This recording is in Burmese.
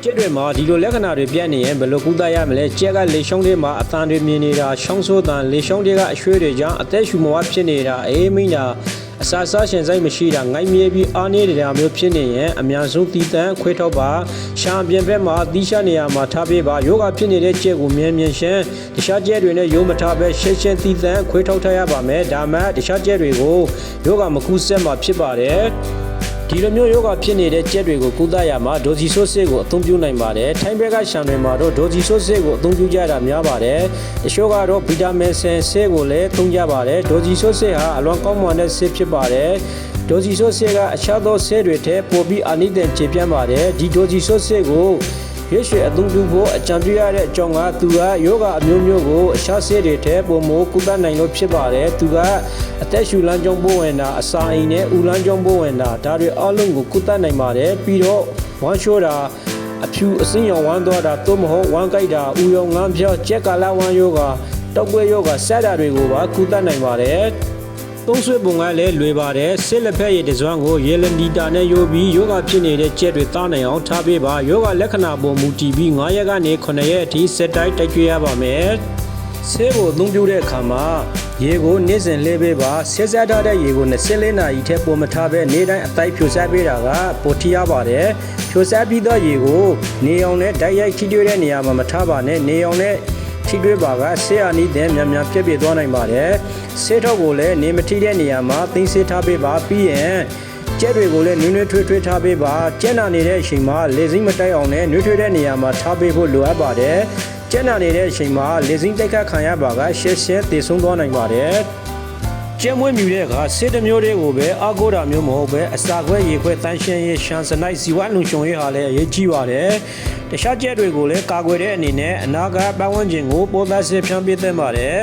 ကျက်တွေမှာဒီလိုလက္ခဏာတွေပြနေရင်ဘယ်လိုကုသရမလဲကျက်ကလေရှုံးတွေမှာအတန်တွေမြင်နေတာရှောင်းဆိုးတန်လေရှုံးတွေကအရွှေတွေကြောင့်အသက်ရှူမဝဖြစ်နေတာအေးမိတာအစာစားရှင်စိတ်မရှိတာငိုင်းမြဲပြီးအားနေတဲ့မျိုးဖြစ်နေရင်အများဆုံးတီးတန်းခွေးထောက်ပါရှားပြင်ဘက်မှာတီးရှာနေရမှာထားပေးပါယောဂဖြစ်နေတဲ့ကျက်ကိုမြင်ရှင်းတခြားကျက်တွေနဲ့ရိုးမထားပဲရှင်းတီးတန်းခွေးထောက်ထားရပါမယ်ဒါမှတခြားကျက်တွေကိုယောဂမကူးဆက်မှာဖြစ်ပါတယ်ဒီလိုမျိုးယောဂဖြစ်နေတဲ့ကျက်တွေကိုကုသရမှာဒိုဇီဆိုးဆေးကိုအသုံးပြုနိုင်ပါတယ်ထိုင်းဘက်ကရှံတွေမှာတော့ဒိုဇီဆိုးဆေးကိုအသုံးပြုကြတာများပါတယ်တချို့ကတော့ဗီတာမင်ဆေးကိုလည်းသုံးကြပါတယ်ဒိုဇီဆိုးဆေးဟာအလွန်ကောင်းမွန်တဲ့ဆေးဖြစ်ပါတယ်ဒိုဇီဆိုးဆေးကအခြားသောဆေးတွေထက်ပိုပြီးအာနိသင်ကျေပြန့်ပါတယ်ဒီဒိုဇီဆိုးဆေးကိုရွှေရွှေအသုံးပြုဖို့အကြံပြုရတဲ့အကြောင်းကသူကယောဂအမျိုးမျိုးကိုအခြားဆေးတွေထက်ပိုမိုကုသနိုင်လို့ဖြစ်ပါတယ်သူကအသက်ရှူလမ်းကြောင်းပိုးဝင်တာအစာအိမ်နဲ့ဥလမ်းကြောင်းပိုးဝင်တာဒါတွေအလုံးကိုကုသနိုင်ပါတယ်ပြီးတော့ဝမ်းရှိုးတာအဖြူအစင်းရောင်ဝမ်းသွားတာသို့မဟုတ်ဝမ်းကိုက်တာဥယုံငန်းဖြောကျက်ကာလဝမ်းယောဂတောက်ကွေးယောဂစတာတွေကိုပါကုသနိုင်ပါတယ်သုံးဆွေပုံကလည်းလွယ်ပါတယ်ဆစ်လက်ဖက်ရည်တစွမ်းကိုရေလနီတာနဲ့ရိုးပြီးယောဂဖြစ်နေတဲ့ကျက်တွေသားနိုင်အောင်ထားပေးပါယောဂလက္ခဏာပေါ်မူတည်ပြီး9ရက်ကနေ9ရက်အထိစက်တိုင်းတိုက်ကျွေးရပါမယ်ဆေးကိုအသုံးပြုတဲ့အခါမှာရေကိုနေ့စဉ်လှည့်ပေးပါဆက်ဆက်ထားတဲ့ရေကို24နာရီထက်ပိုမထားဘဲနေ့တိုင်းအတိုက်ဖြိုဆက်ပေးတာကပိုထီရပါတယ်ဖြိုဆက်ပြီးတော့ရေကိုနေအောင်နဲ့ဓာတ်ရိုက်ထိတွေ့တဲ့နေရာမှာမထားပါနဲ့နေအောင်နဲ့ထိတွေ့ပါကဆေးအာနီးတဲ့မြန်ပြည့်ပြည့်သွားနိုင်ပါတယ်ဆေးထောက်ကိုလည်းနေမထိတဲ့နေရာမှာသိမ်းဆေးထားပေးပါပြီးရင်ကျက်တွေကိုလည်းနွေးထွေးထားပေးပါကျက်နာနေတဲ့အချိန်မှာလေစိမ့်မတိုက်အောင်နဲ့နွေးထွေးတဲ့နေရာမှာထားပေးဖို့လိုအပ်ပါတယ်ကျက်နာနေတဲ့အချိန်မှာလေစိမ့်တိုက်ခတ်ခံရပါကရှက်တည်ဆုံးသွားနိုင်ပါတယ်ကျက်မွေးမြူတဲ့အခါဆေးတစ်မျိုးတွေကိုပဲအာကိုတာမျိုးမဟုတ်ပဲအစာခွဲရေခွဲတန်းရှင်းရေးရှန်စနိုက်ဇီဝလုံရှုံရေးဟာလည်းအရေးကြီးပါတယ်တခြားကျက်တွေကိုလည်းကာကွယ်တဲ့အနေနဲ့အနာဂတ်ပတ်ဝန်းကျင်ကိုပိုးသားဆေးဖြန့်ပေးသင့်ပါတယ်